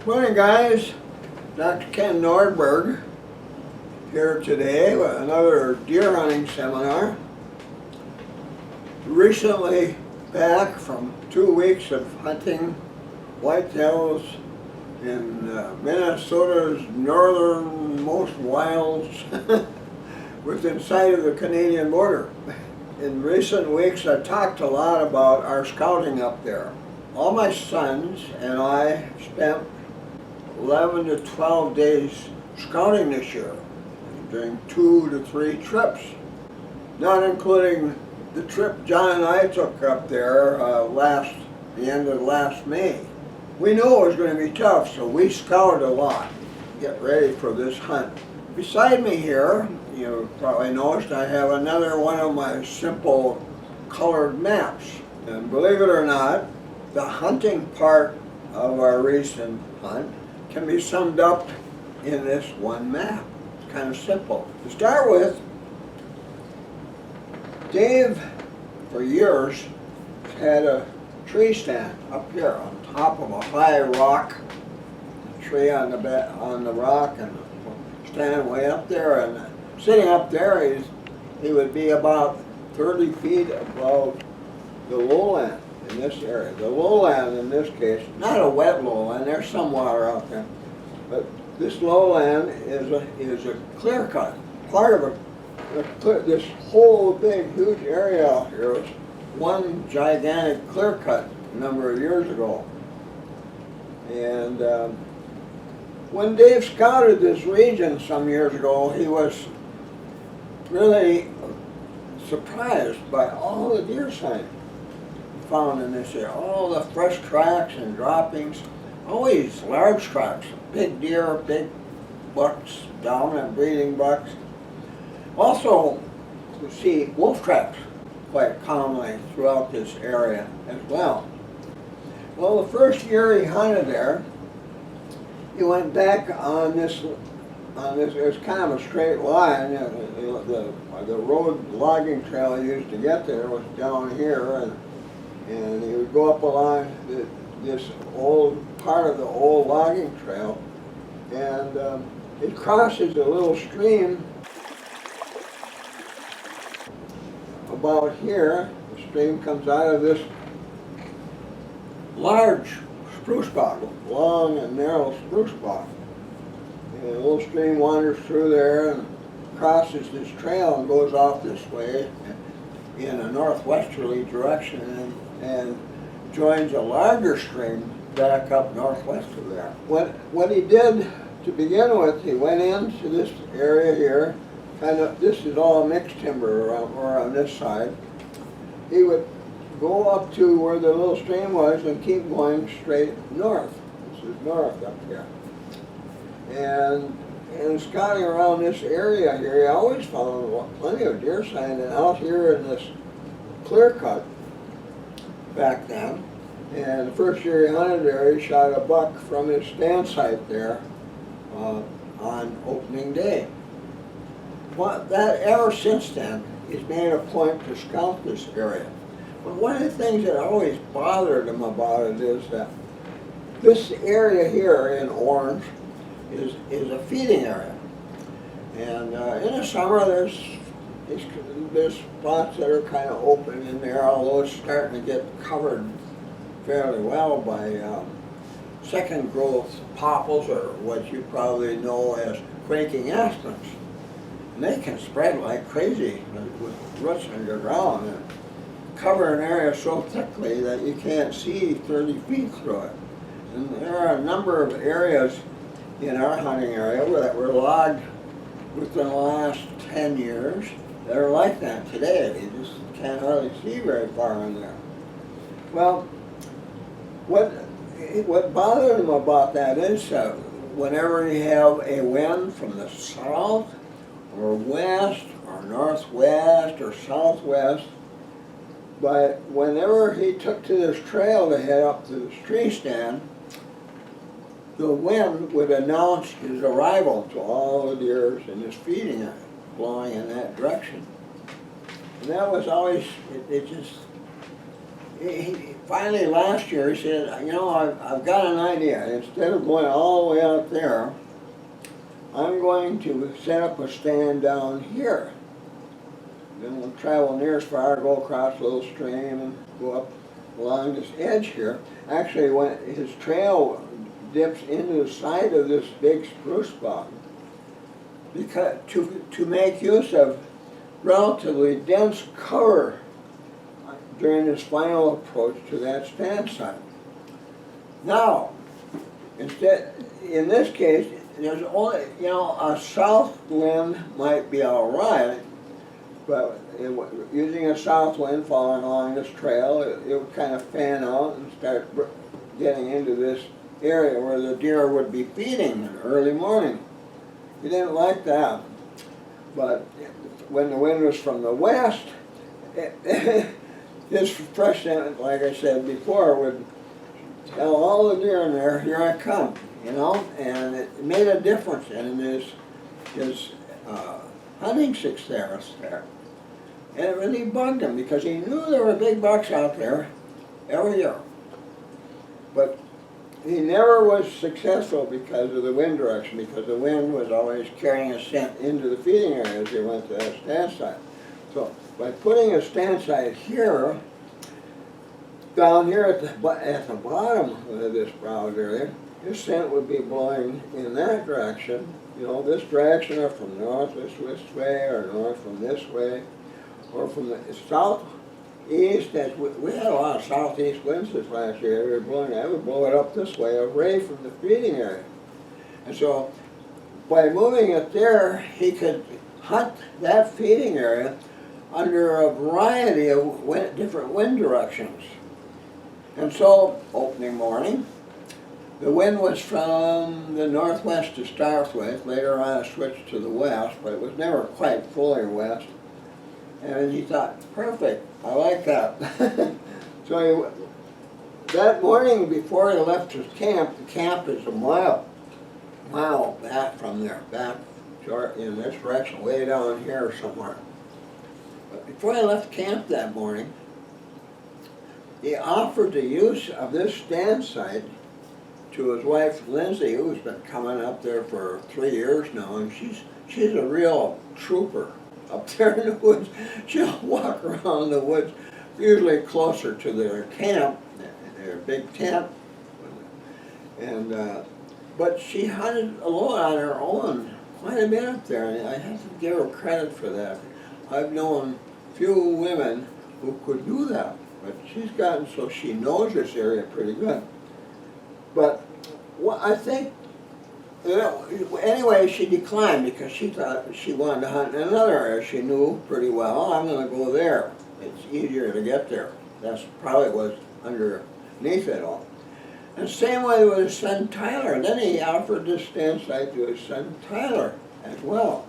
Morning, guys. Dr. Ken Nordberg here today with another deer hunting seminar. Recently back from 2 weeks of hunting whitetails in Minnesota's northernmost wilds within sight of the Canadian border. In recent weeks I've talked a lot about our scouting up there. All my sons and I spent 11 to 12 days scouting this year, during 2 to 3 trips, not including the trip John and I took up there the end of last May. We knew it was going to be tough, so we scouted a lot to get ready for this hunt. Beside me here, you probably noticed I have another one of my simple colored maps. And believe it or not, the hunting part of our recent hunt can be summed up in this one map. It's kind of simple. To start with, Dave, for years, had a tree stand up here on top of a high rock, a tree on the rock, and stand way up there. And sitting up there, he would be about 30 feet above the lowland in this area. The lowland in this case, not a wet lowland, there's some water out there, but this lowland is a clear cut. Part of this whole big huge area out here was one gigantic clear cut a number of years ago. And when Dave scouted this region some years ago, he was really surprised by all the deer sign found in this area. All the fresh tracks and droppings, always large tracks, big deer, big bucks, dominant breeding bucks. Also, you see wolf tracks quite commonly throughout this area as well. Well, the first year he hunted there, he went back on this, it was kind of a straight line. The road logging trail he used to get there was down here, and he would go up along this old part of the old logging trail, and it crosses a little stream about here. The stream comes out of this large spruce bog, long and narrow spruce bog. And a little stream wanders through there and crosses this trail and goes off this way in a northwesterly direction and joins a larger stream back up northwest of there. What he did to begin with, he went into this area here, this is all mixed timber around this side. He would go up to where the little stream was and keep going straight north. This is north up here. And scouting around this area here, he always found plenty of deer sign, and out here in this clear cut back then, and the first year he hunted there, he shot a buck from his stand site there on opening day. Well, ever since then, he's made a point to scout this area. But one of the things that always bothered him about it is that this area here in orange is a feeding area. And in the summer there's spots that are kind of open in there, although it's starting to get covered fairly well by second growth popples, or what you probably know as quaking aspens. And they can spread like crazy with roots underground and cover an area so thickly that you can't see 30 feet through it. And there are a number of areas in our hunting area that were logged within the last 10 years that are like that today. You just can't hardly see very far in there. Well, what bothered him about that is whenever you have a wind from the south or west or northwest or southwest, but whenever he took to this trail to head up to the tree stand, the wind would announce his arrival to all the deer in this feeding area, blowing in that direction. And that was always, finally last year he said, you know, I've got an idea. Instead of going all the way out there, I'm going to set up a stand down here. Then we'll travel near as far, go across a little stream and go up along this edge here. Actually, when his trail dips into the side of this big spruce bog, because to make use of relatively dense cover during this final approach to that stand site. Now, instead, in this case, there's only, you know, a south wind might be all right, but using a south wind following along this trail, it would kind of fan out and start getting into this area where the deer would be feeding in the early morning. He didn't like that, but when the wind was from the west, his fresh scent, like I said before, would tell all the deer in there, here I come, you know, and it made a difference in his hunting success there. And it really bugged him because he knew there were big bucks out there every year. But he never was successful because of the wind direction, because the wind was always carrying a scent into the feeding area as he went to that stand site. So by putting a stand site here, down here at the bottom of this browse area, his scent would be blowing in that direction, you know, this direction, or from north this way, or north from this way, or from the southeast. As we had a lot of southeast winds this last year. They were blowing, I would blow it up this way, away from the feeding area. And so by moving it there, he could hunt that feeding area under a variety of different wind directions. And so, opening morning, the wind was from the northwest to start with. Later on it switched to the west, but it was never quite fully west. And he thought, perfect, I like that. So that morning before he left his camp, the camp is a mile back from there, back short in this direction, way down here somewhere. But before he left camp that morning, he offered the use of this stand site to his wife Lindsay, who's been coming up there for 3 years now, and she's a real trooper up there in the woods. She'll walk around the woods, usually closer to their camp, their big tent, and but she hunted alone on her own quite a bit up there, and I have to give her credit for that. I've known few women who could do that, but she's gotten so she knows this area pretty good. But I think, anyway, she declined because she thought she wanted to hunt in another area she knew pretty well. I'm going to go there. It's easier to get there. That's probably was underneath it all. And same way with his son Tyler. And then he offered this stand site to his son Tyler as well.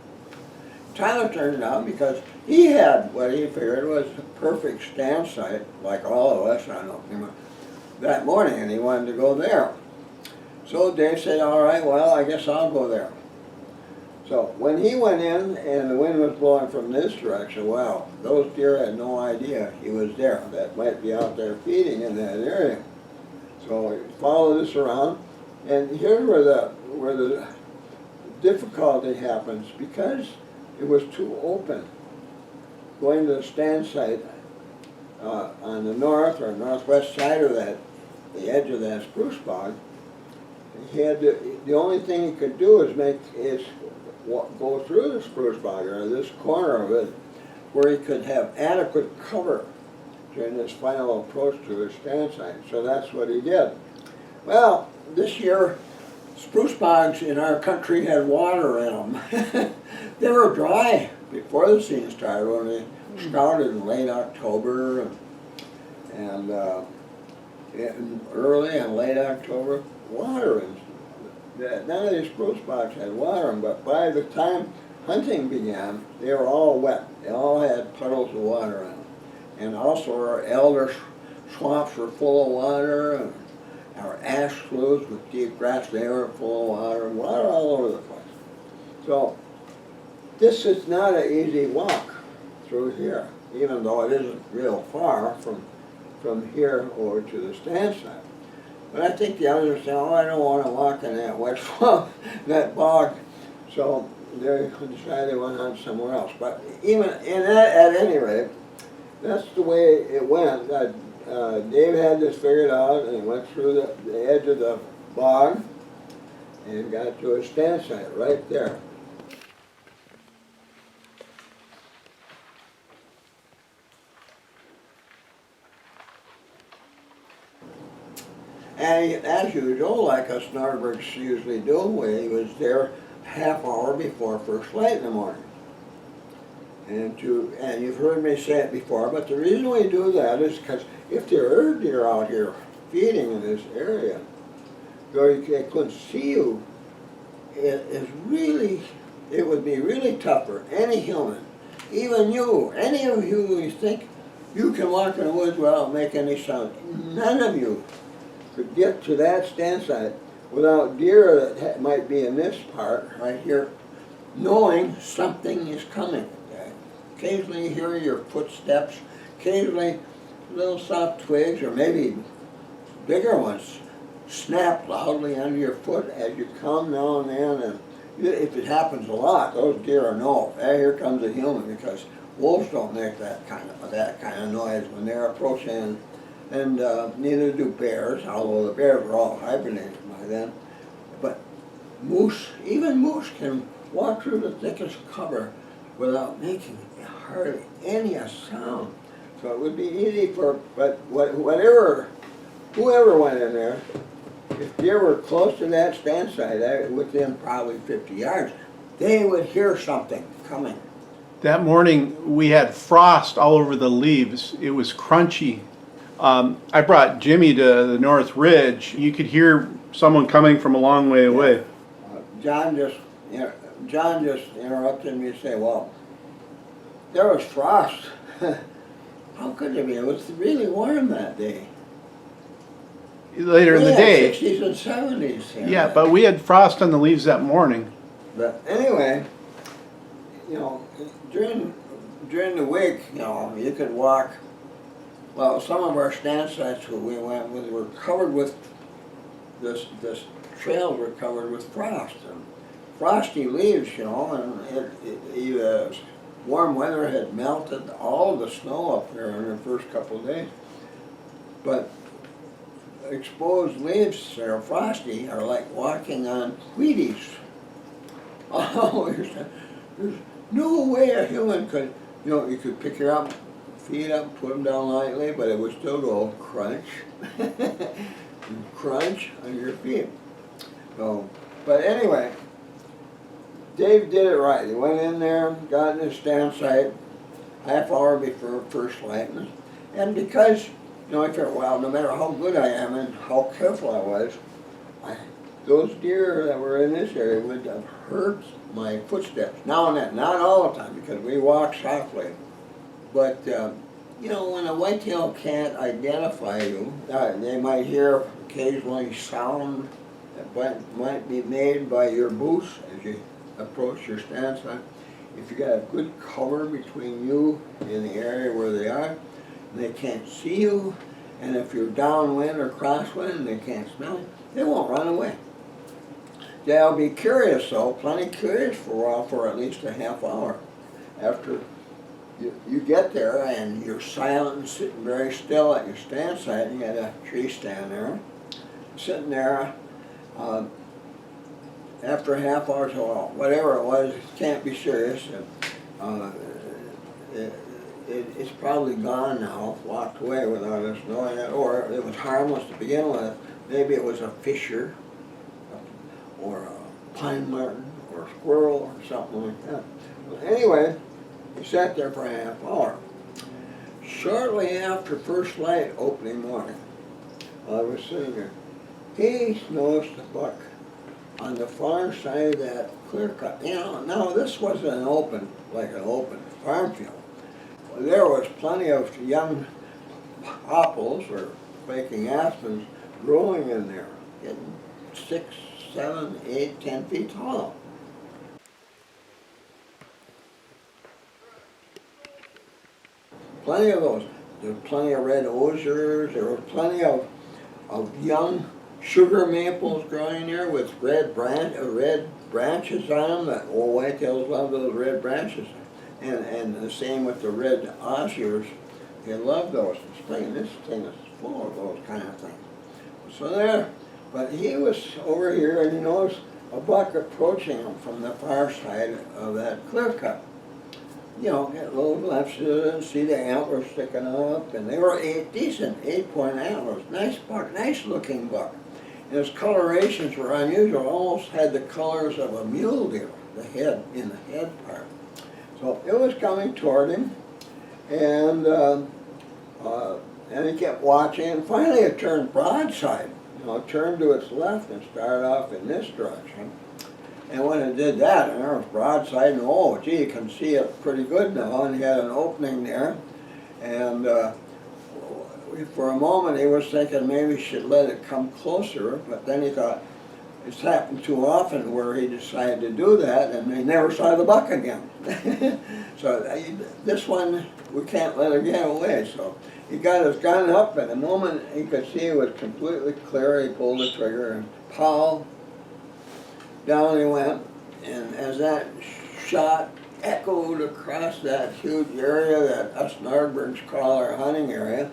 Tyler turned out because he had what he figured was the perfect stand site, like all of us, I don't know, that morning, and he wanted to go there. So Dave said, all right, well, I guess I'll go there. So when he went in and the wind was blowing from this direction, well, those deer had no idea he was there. That might be out there feeding in that area. So he followed this around, and here's where the difficulty happens, because it was too open. Going to the stand site on the north or northwest side of that, the edge of that spruce bog, he had the only thing he could do is go through the spruce bog, or this corner of it, where he could have adequate cover during this final approach to his stand site. So that's what he did. Well, this year, spruce bogs in our country had water in them. They were dry before the season started, when they started in late October and in early and late October. Water in none of these spruce bogs had water in them, but by the time hunting began, they were all wet. They all had puddles of water in them. And also our elder swamps were full of water, and our ash sloughs with deep grass, they were full of water all over the place. So this is not an easy walk through here, even though it isn't real far from from here over to the stand side. But I think the others said, oh, I don't want to walk in that wet swamp, that bog. So they decided they went on somewhere else. But even in that, at any rate, that's the way it went. Dave had this figured out, and he went through the edge of the bog and got to a stand site right there. And as usual, like us Nordbergs usually do, we was there half hour before first light in the morning. And you've heard me say it before, but the reason we do that is because if there are deer out here feeding in this area, though they couldn't see you, it would be really tough for any human, even you, any of you who think you can walk in the woods without making any sound. None of you could get to that stand site without deer that might be in this part right here, knowing something is coming. Occasionally you hear your footsteps, occasionally little soft twigs or maybe bigger ones snap loudly under your foot as you come now and then. And if it happens a lot, those deer know, hey, here comes a human, because wolves don't make that kind of noise when they're approaching, and neither do bears, although the bears were all hibernating by then. But moose, even moose, can walk through the thickest cover without making hardly any sound. So it would be easy but whoever went in there, if deer were close to that stand site, within probably 50 yards, they would hear something coming. That morning we had frost all over the leaves. It was crunchy. I brought Jimmy to the North Ridge. You could hear someone coming from a long way away. John just interrupted me to say, well, there was frost. How could there be? It was really warm that day. Later in the day. 60s and 70s. Yeah, but we had frost on the leaves that morning. But anyway, during the week, you could walk. Well, some of our stand sites where we went with were covered with this trails were covered with frost and frosty leaves, and warm weather had melted all of the snow up there in the first couple of days. But exposed leaves that are frosty are like walking on Wheaties. Oh, there's no way a human could, you could pick her up, feet up, put them down lightly, but it would still go crunch, crunch on your feet. So, but anyway, Dave did it right. He went in there, got in his stand site, half hour before first light, and because, I figured, well, no matter how good I am and how careful I was, those deer that were in this area would have heard my footsteps now and then, not all the time, because we walk softly. But, when a whitetail can't identify you, they might hear occasionally sound that might be made by your boots as you approach your stand site. If you got a good cover between you and the area where they are, they can't see you, and if you're downwind or crosswind and they can't smell you, they won't run away. They'll be curious though, plenty curious for a while, for at least a half hour. After you get there and you're silent and sitting very still at your stand site, and you got a tree stand there, sitting there, after a half hour, so whatever it was, it can't be serious. It's probably gone now, walked away without us knowing it, or it was harmless to begin with. Maybe it was a fisher, or a pine marten, or a squirrel, or something like that. Well, anyway, we sat there for a half hour. Shortly after first light opening morning, I was sitting there. He noticed a buck on the far side of that clear cut. Now this wasn't an open farm field. There was plenty of young popples or quaking aspens growing in there, getting 6, 7, 8, 10 feet tall. Plenty of those. there was plenty of red osiers, there was plenty of young sugar maples growing there with red branches on them. That old whitetails love those red branches. And the same with the red osiers. They love those in spring. This thing is full of those kind of things. So there, but he was over here and he noticed a buck approaching him from the far side of that clear cut. You know, get little glimpses and see the antlers sticking up, and they were decent 8-point antlers. Nice buck, nice looking buck. And his colorations were unusual, almost had the colors of a mule deer, the head, in the head part. So it was coming toward him, and he kept watching, and finally it turned broadside. You know, it turned to its left and started off in this direction. And when it did that, and there was broadside, and oh, gee, you can see it pretty good now, and he had an opening there. And for a moment he was thinking maybe he should let it come closer, but then he thought, it's happened too often where he decided to do that, and they never saw the buck again. So this one, we can't let it get away. So he got his gun up, and the moment he could see it was completely clear, he pulled the trigger, and pow, down he went. And as that shot echoed across that huge area that us Nordbergs call our hunting area,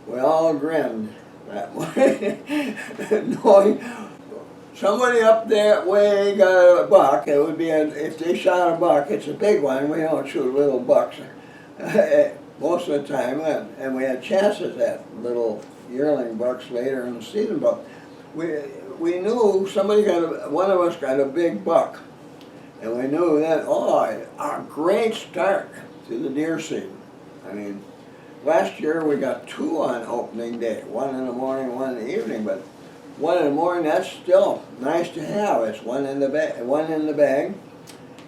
we all grinned that way, knowing somebody up that way got a buck. It would be, if they shot a buck, it's a big one. We don't shoot little bucks most of the time, and we had chances at little yearling bucks later in the season. But we knew somebody one of us got a big buck, and we knew that, oh, a great start to the deer season. I mean, last year we got 2 on opening day, 1 in the morning, 1 in the evening, but 1 in the morning, that's still nice to have. It's 1 in the bag,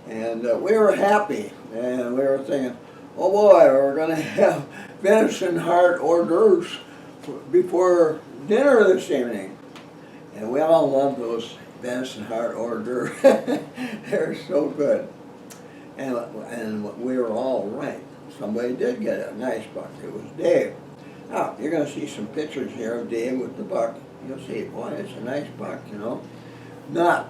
and we were happy, and we were thinking, oh boy, we're going to have venison heart hors d'oeuvres before dinner this evening. And we all love those venison heart hors d'oeuvres. They're so good. And we were all right. Somebody did get a nice buck. It was Dave. Now, you're going to see some pictures here of Dave with the buck. You'll see, boy, it's a nice buck, you know. Not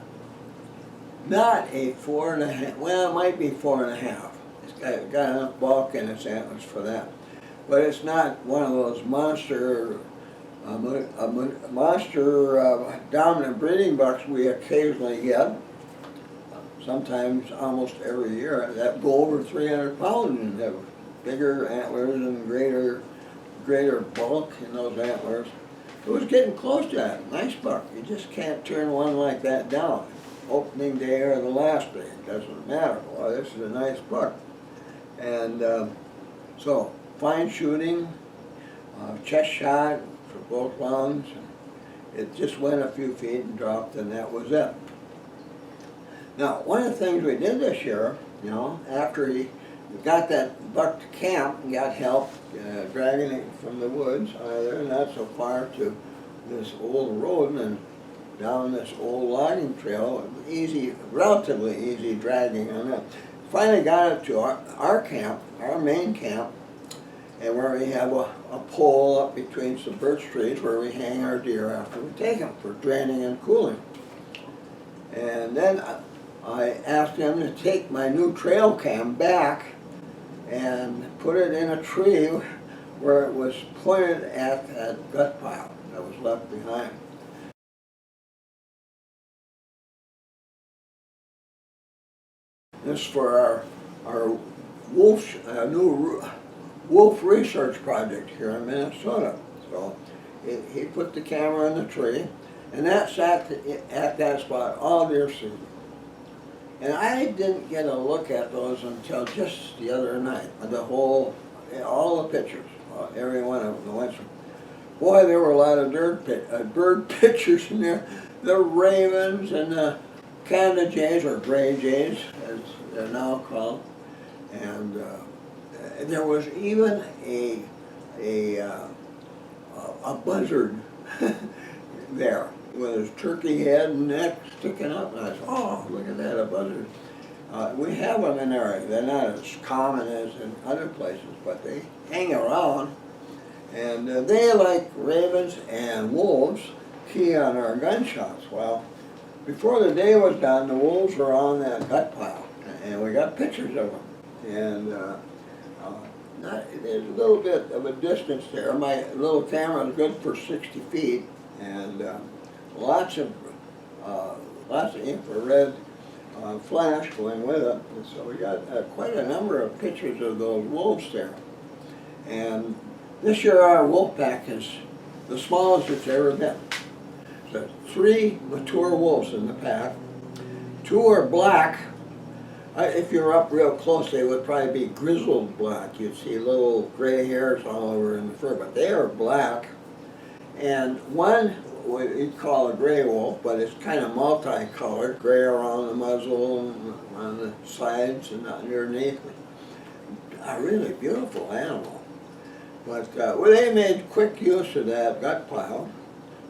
a 4.5, well, it might be 4.5. It's got enough bulk in its antlers for that. But it's not one of those monster dominant breeding bucks we occasionally get, sometimes almost every year, that go over 300 pounds and have bigger antlers and greater bulk in those antlers. It was getting close to that. Nice buck. You just can't turn one like that down. Opening day or the last day, it doesn't matter. Boy, this is a nice buck. And so, fine shooting, chest shot for both rounds. It just went a few feet and dropped, and that was it. Now, one of the things we did this year, you know, after he got that buck to camp and got help dragging it from the woods, either not so far to this old road and down this old logging trail, relatively easy dragging on it. Finally got it to our camp, our main camp, and where we have a pole up between some birch trees where we hang our deer after we take them for draining and cooling. And then I asked him to take my new trail cam back and put it in a tree where it was pointed at that gut pile that was left behind. This is for our new wolf research project here in Minnesota. So he put the camera in the tree, and that sat at that spot all deer season. And I didn't get a look at those until just the other night. All the pictures, every one of them. Boy, there were a lot of bird pictures in there. The ravens and the Canada jays, or gray jays, as they're now called. And there was even a buzzard there with his turkey head and neck sticking up. And I said, oh, look at that, a buzzard. We have them in there. They're not as common as in other places, but they hang around. And they, like ravens and wolves, key on our gunshots. Well, before the day was done, the wolves were on that gut pile, and we got pictures of them. And there's a little bit of a distance there. My little camera is good for 60 feet, and lots of infrared flash going with it. And so we got quite a number of pictures of those wolves there. And this year our wolf pack is the smallest it's ever been. So 3 mature wolves in the pack. 2 are black. If you're up real close, they would probably be grizzled black. You'd see little gray hairs all over in the fur, but they are black. And one we'd call a gray wolf, but it's kind of multicolored, gray around the muzzle and on the sides and underneath. A really beautiful animal. But well, they made quick use of that gut pile,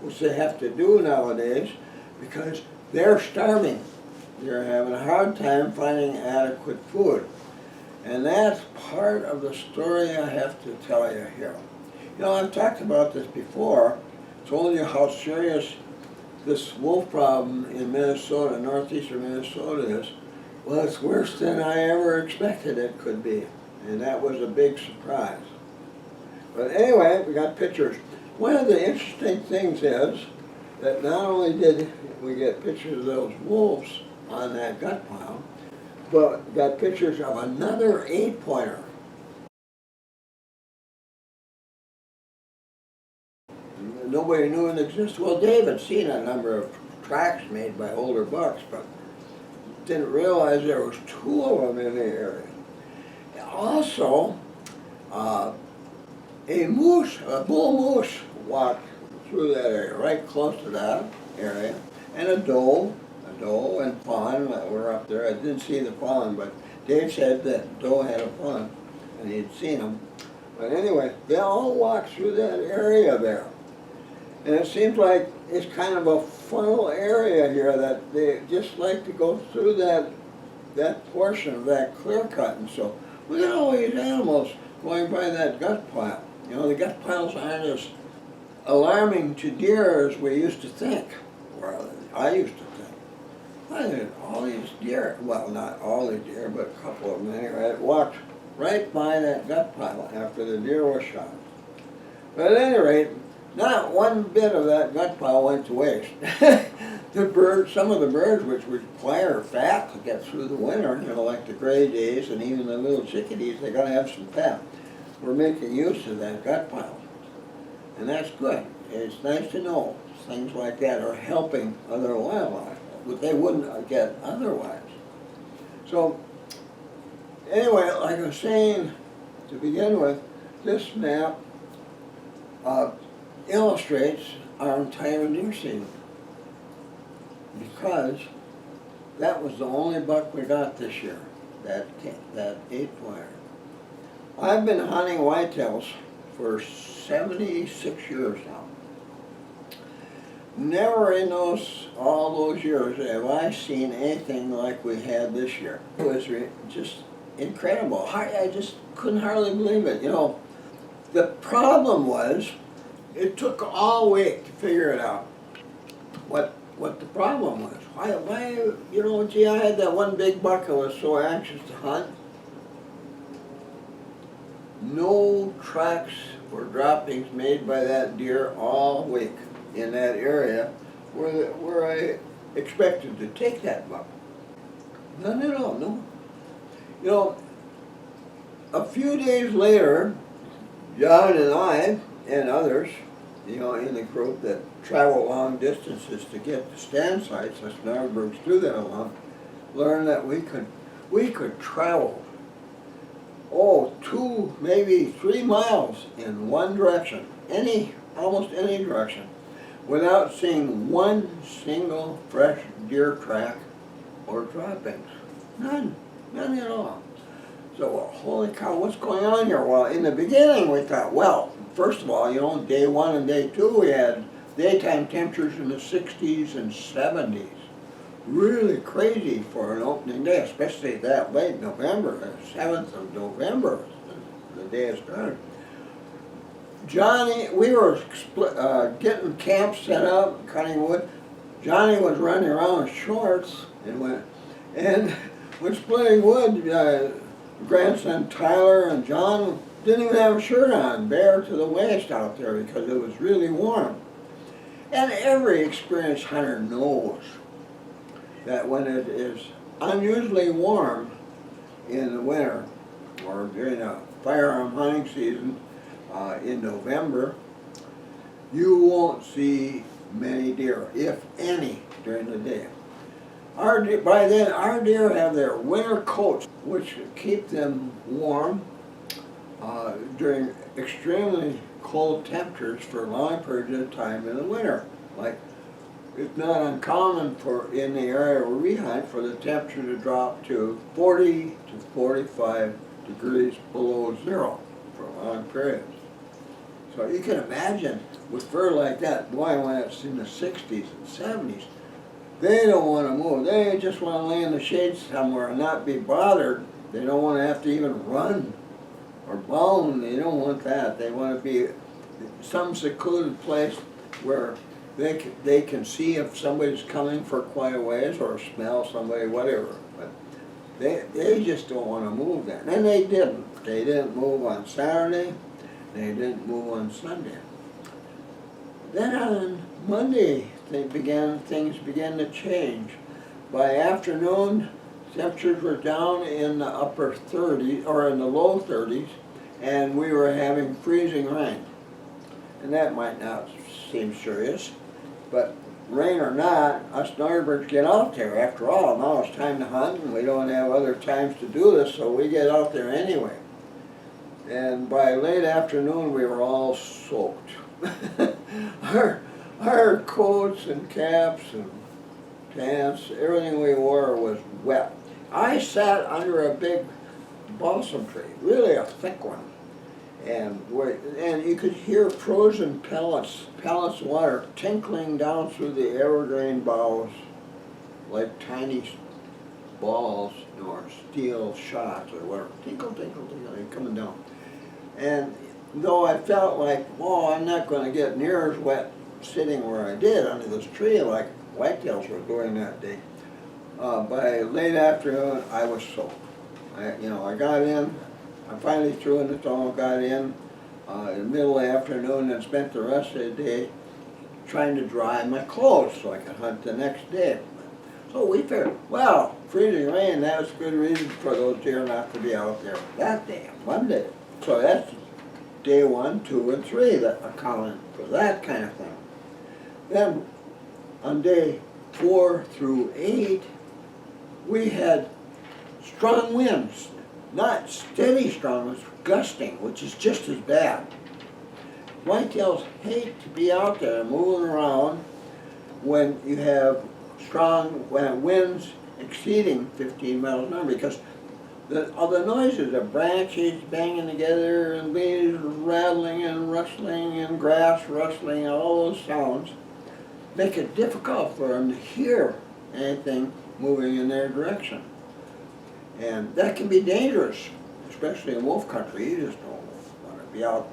which they have to do nowadays because they're starving. They're having a hard time finding adequate food. And that's part of the story I have to tell you here. You know, I've talked about this before, told you how serious this wolf problem in Minnesota, northeastern Minnesota is. Well, it's worse than I ever expected it could be. And that was a big surprise. But anyway, we got pictures. One of the interesting things is that not only did we get pictures of those wolves on that gut pile, but got pictures of another 8-pointer. Nobody knew it existed. Well, Dave had seen a number of tracks made by older bucks, but didn't realize there was 2 of them in the area. Also, a bull moose walked through that area, right close to that area, and a doe and fawn were up there. I didn't see the fawn, but Dave said that doe had a fawn, and he'd seen them. But anyway, they all walked through that area there. And it seems like it's kind of a funnel area here that they just like to go through that portion of that clear cut. And so we got all these animals going by that gut pile. You know, the gut piles aren't as alarming to deer as we used to think, or I used to think. I did all these deer, well, not all the deer, but a couple of them anyway, walked right by that gut pile after the deer was shot. But at any rate, not one bit of that gut pile went to waste. The birds, some of the birds which require fat to get through the winter, you know, like the gray days and even the little chickadees, they gotta have some fat. We're making use of that gut pile. And that's good. It's nice to know things like that are helping other wildlife, but they wouldn't get otherwise. So, anyway, like I was saying to begin with, this map illustrates our entire deer season, because that was the only buck we got this year, that 8-pointer. I've been hunting whitetails for 76 years now. Never in all those years have I seen anything like we had this year. It was just incredible. I just couldn't hardly believe it. You know, the problem was, it took all week to figure it out, what the problem was. Why, you know, gee, I had that one big buck I was so anxious to hunt. No tracks or droppings made by that deer all week in that area where I expected to take that buck. None at all, no. You know, a few days later, John and I and others, you know, in the group that travel long distances to get to stand sites, us Nordbergs do that a lot, learned that we could travel 2, maybe 3 miles in one direction, almost any direction, without seeing one single fresh deer track or droppings. None at all. So, well, holy cow, what's going on here? Well, in the beginning we thought, well, first of all, you know, day 1 and day 2 we had daytime temperatures in the 60s and 70s. Really crazy for an opening day, especially that late November, the 7th of November, the day it started. Johnny, we were getting camp set up, cutting wood. Johnny was running around in shorts and when splitting wood, grandson Tyler and John didn't even have a shirt on, bare to the waist out there because it was really warm. And every experienced hunter knows that when it is unusually warm in the winter or during a firearm hunting season in November, you won't see many deer, if any, during the day. By then, our deer have their winter coats, which keep them warm during extremely cold temperatures for long periods of time in the winter. Like, it's not uncommon in the area where we hunt for the temperature to drop to 40 to 45 degrees below zero for long periods. So you can imagine with fur like that, boy, when it's in the 60s and 70s, they don't want to move. They just want to lay in the shade somewhere and not be bothered. They don't want to have to even run or bound. They don't want that. They want to be some secluded place where they can see if somebody's coming for quite a ways or smell somebody, whatever. But they just don't want to move then. And they didn't. They didn't move on Saturday. They didn't move on Sunday. Then on Monday, things began to change. By afternoon, temperatures were down in the upper 30s, or in the low 30s, and we were having freezing rain. And that might not seem serious, but rain or not, us Nordbergs get out there. After all, now it's time to hunt, and we don't have other times to do this, so we get out there anyway. And by late afternoon, we were all soaked. Our coats and caps and pants, everything we wore was wet. I sat under a big balsam tree, really a thick one, and you could hear frozen pellets of water tinkling down through the evergreen boughs like tiny balls or steel shots or whatever, tinkle, tinkle, tinkle, coming down. And though I felt like, oh, I'm not going to get near as wet sitting where I did under this tree like whitetails were doing that day, by late afternoon I was soaked. I got in, I finally threw in the towel, got in the middle of the afternoon and spent the rest of the day trying to dry my clothes so I could hunt the next day. So we figured, well, freezing rain, that was a good reason for those deer not to be out there that day, Monday. So that's day 1, 2, and 3 that accounted for that kind of thing. Then on day 4 through 8, we had strong winds, not steady strong winds, gusting, which is just as bad. Whitetails hate to be out there moving around when you have strong winds exceeding 15 miles an hour, because all the noises of branches banging together and leaves rattling and rustling and grass rustling and all those sounds make it difficult for them to hear anything moving in their direction. And that can be dangerous, especially in wolf country. You just don't want to be out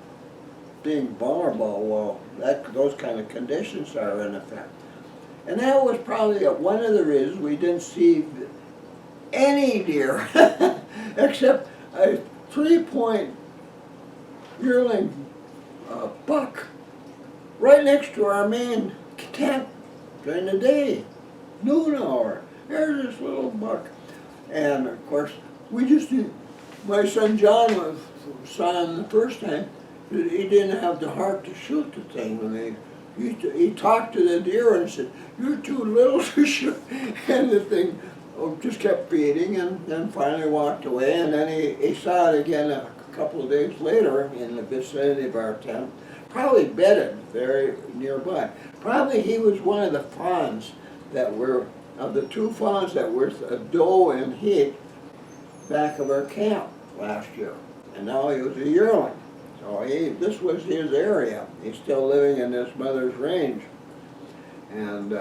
being vulnerable while those kind of conditions are in effect. And that was probably one of the reasons we didn't see any deer except a 3-point yearling buck right next to our main camp during the day, noon hour. There's this little buck. And of course, my son John saw him the first time. He didn't have the heart to shoot the thing. And he talked to the deer and said, "You're too little to shoot." And the thing just kept feeding and then finally walked away. And then he saw it again a couple of days later in the vicinity of our tent, probably bedded very nearby. Probably he was one of the fawns of the 2 fawns that were a doe and heat back of our camp last year. And now he was a yearling. So this was his area. He's still living in his mother's range. And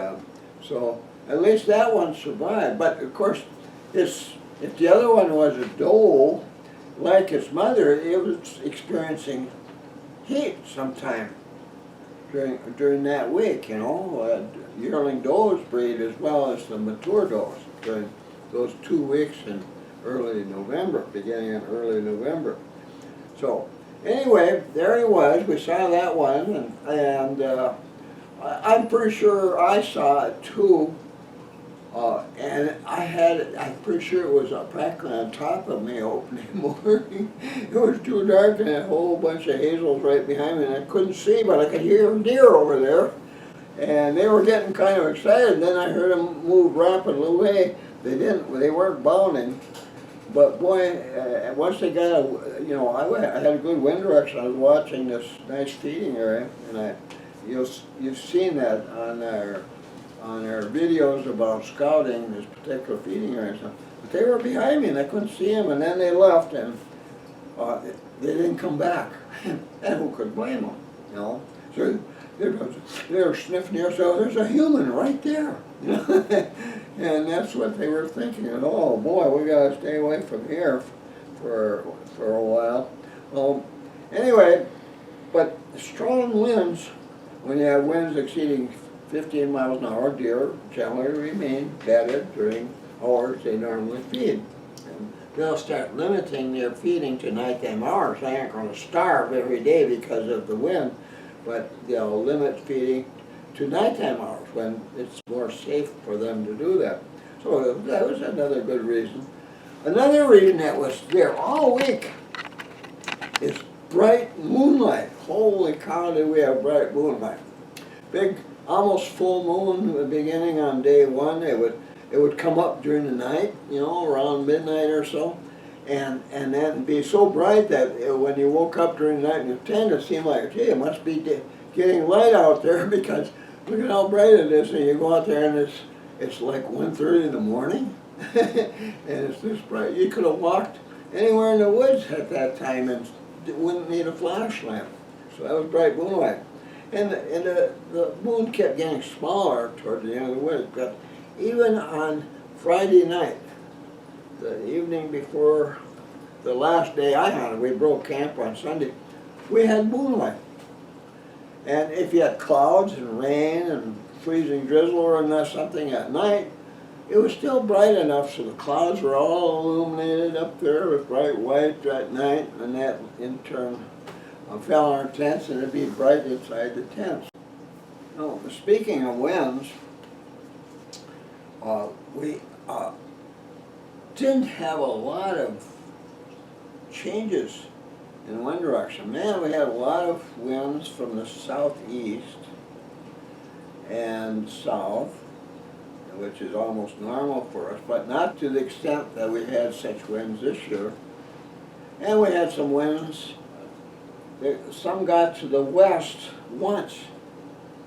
so at least that one survived. But of course, if the other one was a doe, like its mother, it was experiencing heat sometime during that week, you know. Yearling does breed as well as the mature does during those 2 weeks in early November, beginning in early November. So anyway, there he was. We saw that one, and I'm pretty sure I saw it too. And I'm pretty sure it was practically on top of me opening morning. It was too dark and a whole bunch of hazels right behind me, and I couldn't see, but I could hear deer over there. And they were getting kind of excited. Then I heard them move rapidly away. They weren't bounding. But boy, once they got, I had a good wind direction. I was watching this nice feeding area, and you've seen that on our videos about scouting this particular feeding area. But they were behind me, and I couldn't see them. And then they left, and they didn't come back. And who could blame them? You know. So they were sniffing here. So there's a human right there. And that's what they were thinking. And oh boy, we gotta stay away from here for a while. Anyway, but strong winds, when you have winds exceeding 15 miles an hour, deer generally remain bedded during hours they normally feed. And they'll start limiting their feeding to nighttime hours. They aren't going to starve every day because of the wind, but they'll limit feeding to nighttime hours when it's more safe for them to do that. So that was another good reason. Another reason that was there all week is bright moonlight. Holy cow, did we have bright moonlight. Big, almost full moon beginning on day one. It would come up during the night, you know, around midnight or so. And then be so bright that when you woke up during the night and you tend to seem like, gee, it must be getting light out there because look at how bright it is. And you go out there and it's like 1:30 in the morning. And it's this bright. You could have walked anywhere in the woods at that time and wouldn't need a flash lamp. So that was bright moonlight. And the moon kept getting smaller toward the end of the week. But even on Friday night, the evening before the last day I hunted, we broke camp on Sunday, we had moonlight. And if you had clouds and rain and freezing drizzle or something at night, it was still bright enough so the clouds were all illuminated up there with bright white at night, and that in turn fell on our tents, and it'd be bright inside the tents. Now, speaking of winds, we didn't have a lot of changes in wind direction. Man, we had a lot of winds from the southeast and south, which is almost normal for us, but not to the extent that we had such winds this year. And we had some winds, some got to the west once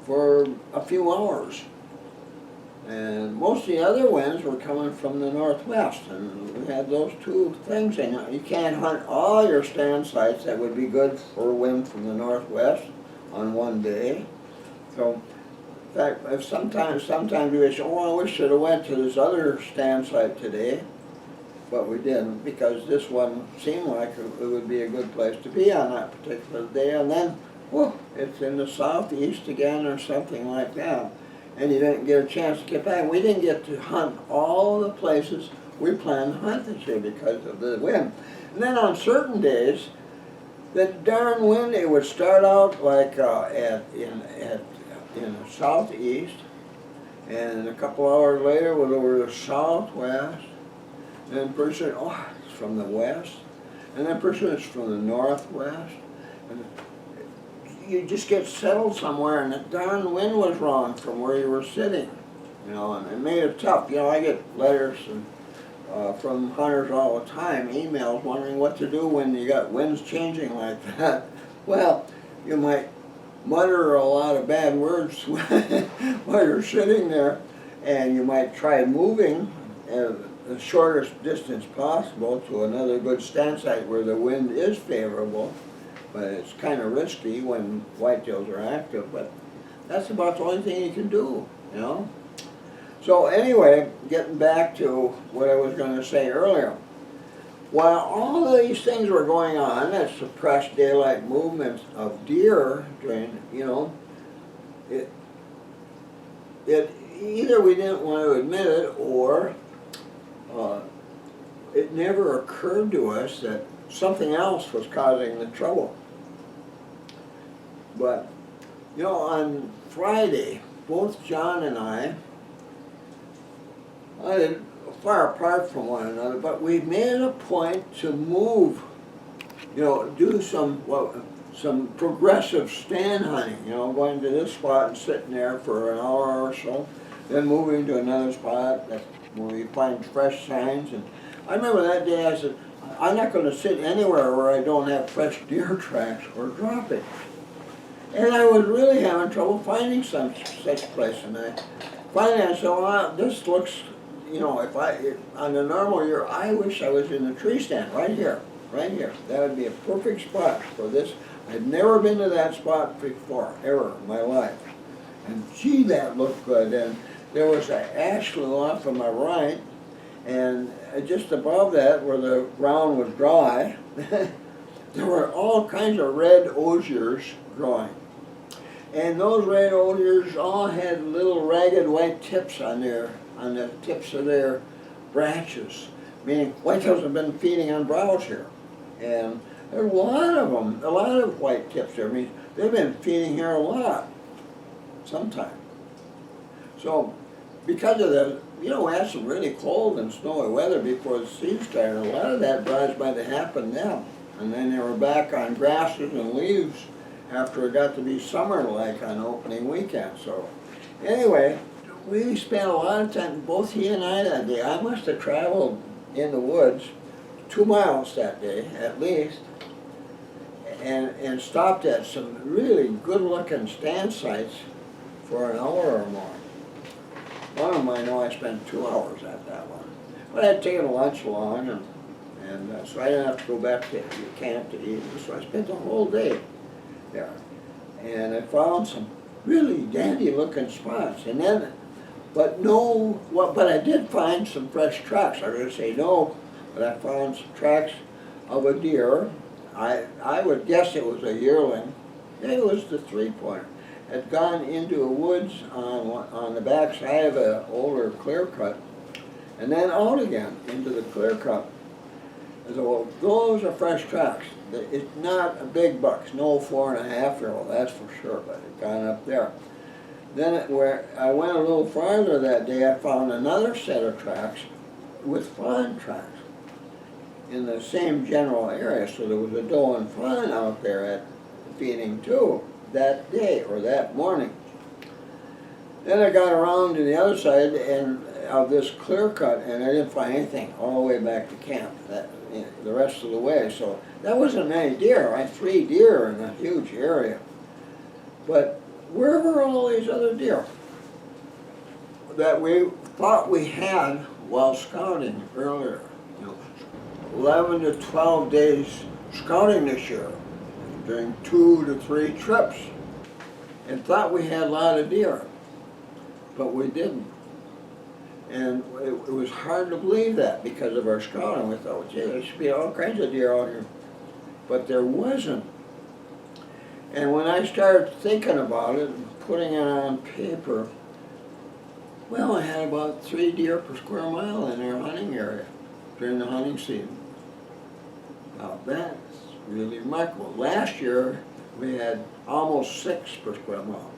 for a few hours. And most of the other winds were coming from the northwest, and we had those two things. And you can't hunt all your stand sites that would be good for wind from the northwest on one day. So, in fact, sometimes we wish, oh, we should have went to this other stand site today, but we didn't, because this one seemed like it would be a good place to be on that particular day. And then, whoa, it's in the southeast again or something like that. And you didn't get a chance to get back. We didn't get to hunt all the places we planned to hunt this year because of the wind. And then on certain days, the darn wind, it would start out like in the southeast, and a couple hours later it was over the southwest, and then pretty soon, oh, it's from the west, and then pretty soon it's from the northwest. And you just get settled somewhere, and the darn wind was wrong from where you were sitting, you know, and it made it tough. You know, I get letters from hunters all the time, emails wondering what to do when you got winds changing like that. Well, you might mutter a lot of bad words while you're sitting there, and you might try moving the shortest distance possible to another good stand site where the wind is favorable. But it's kind of risky when whitetails are active, but that's about the only thing you can do, you know? So anyway, getting back to what I was going to say earlier, While all of these things were going on that suppressed daylight movements of deer during, it, it either we didn't want to admit it or it never occurred to us that something else was causing the trouble. But, on Friday, both John and I didn't far apart from one another, but we made a point to move, do some progressive stand hunting, going to this spot and sitting there for an hour or so, then moving to another spot where we find fresh signs. And I remember that day I said, I'm not going to sit anywhere where I don't have fresh deer tracks or dropping. And I was really having trouble finding such place. And finally I said, well, this looks, on a normal year, I wish I was in the tree stand right here. That would be a perfect spot for this. I'd never been to that spot before, ever in my life. And gee, that looked good. And there was an ash slough off on my right, and just above that, where the ground was dry, there were all kinds of red osiers growing. And those red osiers all had little ragged white tips on the tips of their branches, meaning whitetails have been feeding on browse here. And there are a lot of them, a lot of white tips there. I mean, they've been feeding here a lot, sometime. So, because of that, we had some really cold and snowy weather before the season started. A lot of that browse might have happened now. And then they were back on grasses and leaves after it got to be summer-like on opening weekend. So, anyway, we spent a lot of time, both he and I that day. I must have traveled in the woods 2 miles that day, at least, and stopped at some really good-looking stand sites for an hour or more. One of them I know I spent 2 hours at that one. But I'd taken lunch along, and so I didn't have to go back to camp to eat. So I spent the whole day there. And I found some really dandy-looking spots. And then, but I did find some fresh tracks. I was going to say no, but I found some tracks of a deer. I would guess it was a yearling. It was the three-pointer. Had gone into a woods on the back side of an older clear cut, and then out again into the clear cut. I said, well, those are fresh tracks. It's not a big buck. It's no 4.5-year-old, that's for sure, but it gone up there. Then where I went a little farther that day, I found another set of tracks with fawn tracks in the same general area. So there was a doe and fawn out there at feeding too that day or that morning. Then I got around to the other side of this clear cut, and I didn't find anything all the way back to camp the rest of the way. So that wasn't many deer. I had 3 deer in a huge area. But where were all these other deer that we thought we had while scouting earlier? 11 to 12 days scouting this year, during 2 to 3 trips, and thought we had a lot of deer, but we didn't. And it was hard to believe that because of our scouting. We thought, gee, there should be all kinds of deer out here, but there wasn't. And when I started thinking about it and putting it on paper, well, I had about 3 deer per square mile in our hunting area during the hunting season. Now that's really remarkable. Last year, we had almost 6 per square mile.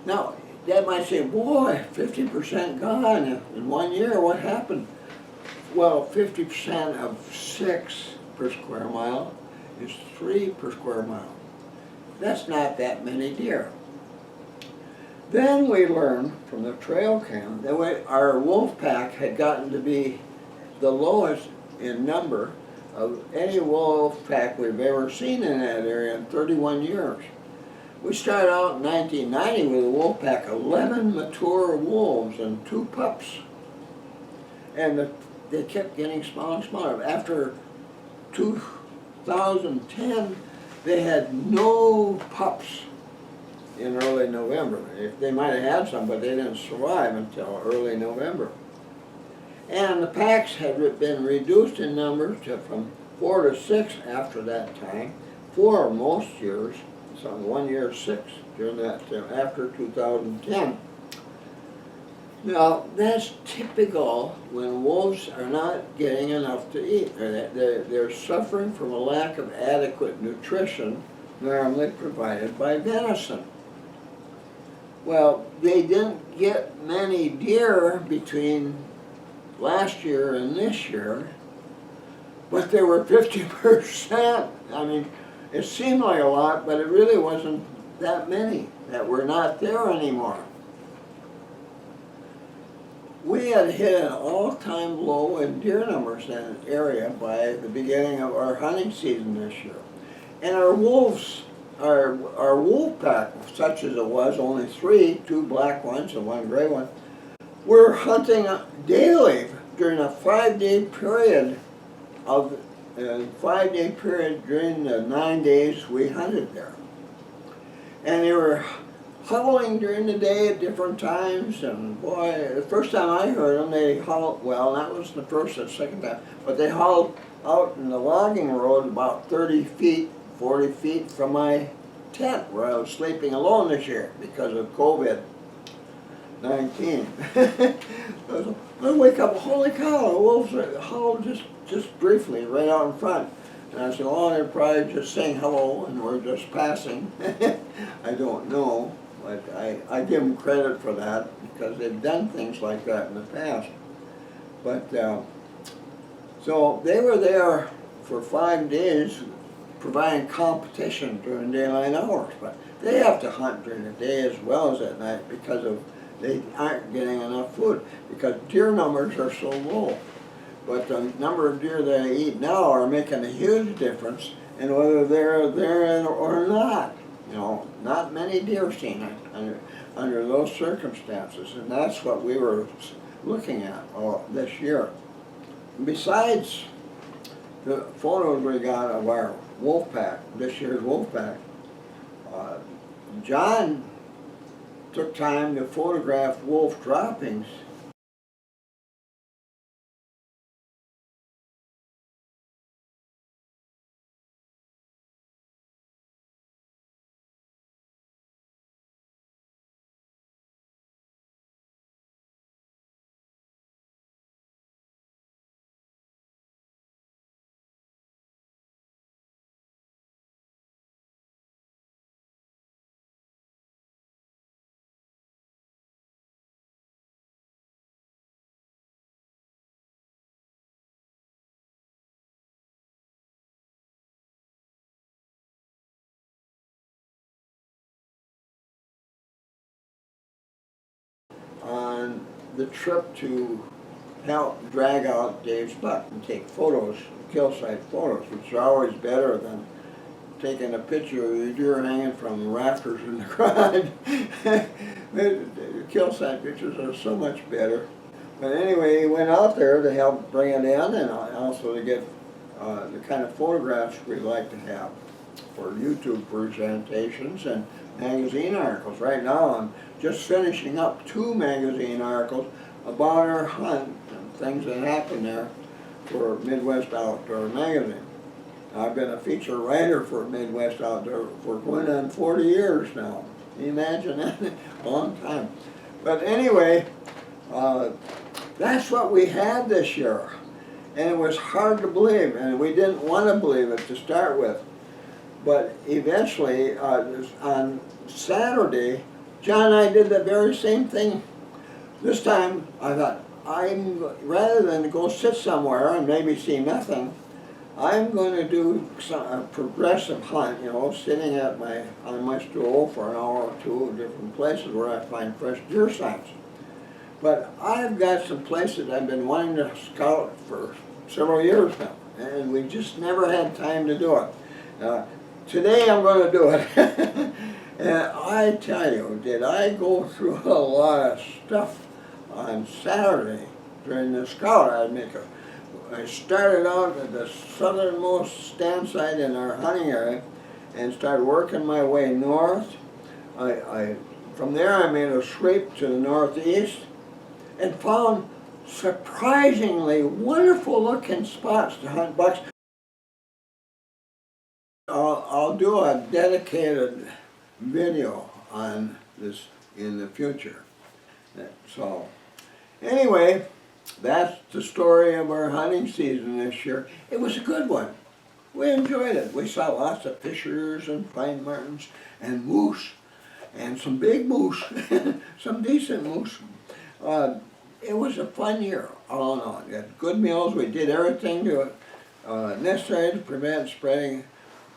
Now, Dad might say, boy, 50% gone in 1 year, what happened? Well, 50% of 6 per square mile is 3 per square mile. That's not that many deer. Then we learned from the trail cam that our wolf pack had gotten to be the lowest in number of any wolf pack we've ever seen in that area in 31 years. We started out in 1990 with a wolf pack, 11 mature wolves and 2 pups. And they kept getting smaller and smaller. After 2010, they had no pups in early November. They might have had some, but they didn't survive until early November. And the packs had been reduced in numbers from 4 to 6 after that time, 4 most years, so 1 year 6 during that after 2010. Now, that's typical when wolves are not getting enough to eat. They're suffering from a lack of adequate nutrition normally provided by venison. Well, they didn't get many deer between last year and this year, but they were 50%. I mean, it seemed like a lot, but it really wasn't that many that were not there anymore. We had hit an all-time low in deer numbers in an area by the beginning of our hunting season this year. And our wolves, our wolf pack, such as it was, only 3, 2 black ones and 1 gray one, were hunting daily during a 5-day period during the 9 days we hunted there. And they were howling during the day at different times, and boy, the first time I heard them, they howled, well, that was the first and second time, but they howled out in the logging road about 30 feet, 40 feet from my tent where I was sleeping alone this year because of COVID-19. I wake up, holy cow, the wolves howled just briefly right out in front. And I said, oh, they're probably just saying hello and we're just passing. I don't know, but I give them credit for that because they've done things like that in the past. But, so they were there for 5 days providing competition during daylight hours, but they have to hunt during the day as well as at night because they aren't getting enough food because deer numbers are so low. But the number of deer that I eat now are making a huge difference in whether they're there or not. You know, not many deer seen under those circumstances, and that's what we were looking at this year. Besides the photos we got of our wolf pack, this year's wolf pack, John took time to photograph wolf droppings. On the trip to help drag out Dave's buck and take photos, kill site photos, which are always better than taking a picture of the deer hanging from rafters in the garage. The kill site pictures are so much better. But anyway, he went out there to help bring it in and also to get the kind of photographs we like to have for YouTube presentations and magazine articles. Right now I'm just finishing up 2 magazine articles about our hunt and things that happen there for Midwest Outdoor Magazine. I've been a feature writer for Midwest Outdoor for going on 40 years now. Can you imagine that? A long time. But anyway, that's what we had this year. And it was hard to believe, and we didn't want to believe it to start with. But eventually, on Saturday, John and I did the very same thing. This time, I thought, rather than go sit somewhere and maybe see nothing, I'm going to do a progressive hunt, you know, sitting on my stool for an hour or 2 at different places where I find fresh deer signs. But I've got some places I've been wanting to scout for several years now, and we just never had time to do it. Today I'm going to do it. And I tell you, did I go through a lot of stuff on Saturday during the scout. I started out at the southernmost stand site in our hunting area and started working my way north. From there I made a sweep to the northeast and found surprisingly wonderful looking spots to hunt bucks. I'll do a dedicated video on this in the future. So anyway, that's the story of our hunting season this year. It was a good one. We enjoyed it. We saw lots of fishers and fine martins and moose, and some big moose, some decent moose. It was a fun year, all in all. We had good meals. We did everything necessary to prevent spreading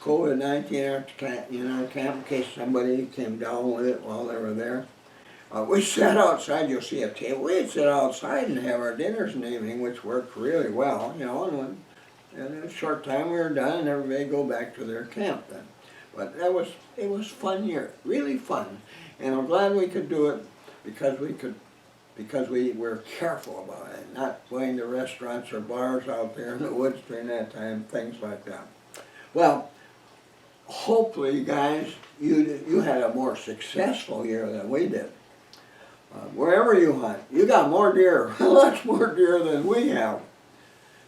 COVID-19 in our camp in case somebody came down with it while they were there. We sat outside. You'll see a table. We'd sit outside and have our dinners in the evening, which worked really well, and in a short time we were done, and everybody go back to their camp then. But it was fun year, really fun, and I'm glad we could do it because we were careful about it, not going to restaurants or bars out there in the woods during that time, things like that. Well, hopefully, guys, you had a more successful year than we did. Wherever you hunt, you got more deer, lots more deer than we have.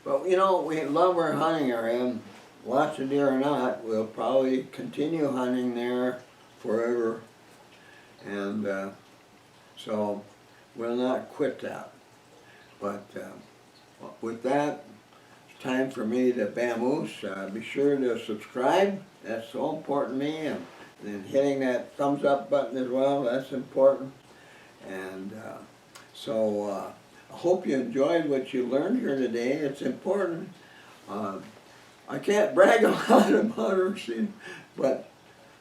But we love our hunting area, lots of deer or not. We'll probably continue hunting there forever. And so we'll not quit that. But with that, it's time for me to vamoose. Be sure to subscribe. That's so important to me. And then hitting that thumbs up button as well, that's important. And I hope you enjoyed what you learned here today. It's important. I can't brag a lot about her, but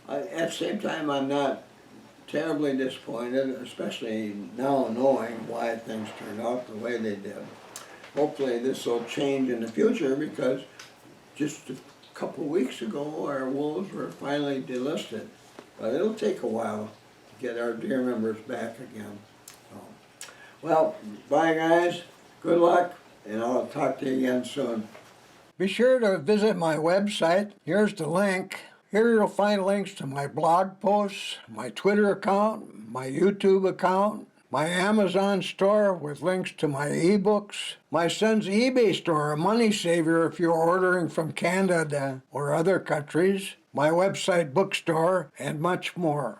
at the same time I'm not terribly disappointed, especially now knowing why things turned out the way they did. Hopefully this will change in the future because just a couple weeks ago our wolves were finally delisted. But it'll take a while to get our deer numbers back again. So, well, bye guys, good luck, and I'll talk to you again soon. Be sure to visit my website. Here's the link. Here you'll find links to my blog posts, my Twitter account, my YouTube account, my Amazon store with links to my ebooks, my son's eBay store, a money saver if you're ordering from Canada or other countries, my website bookstore, and much more.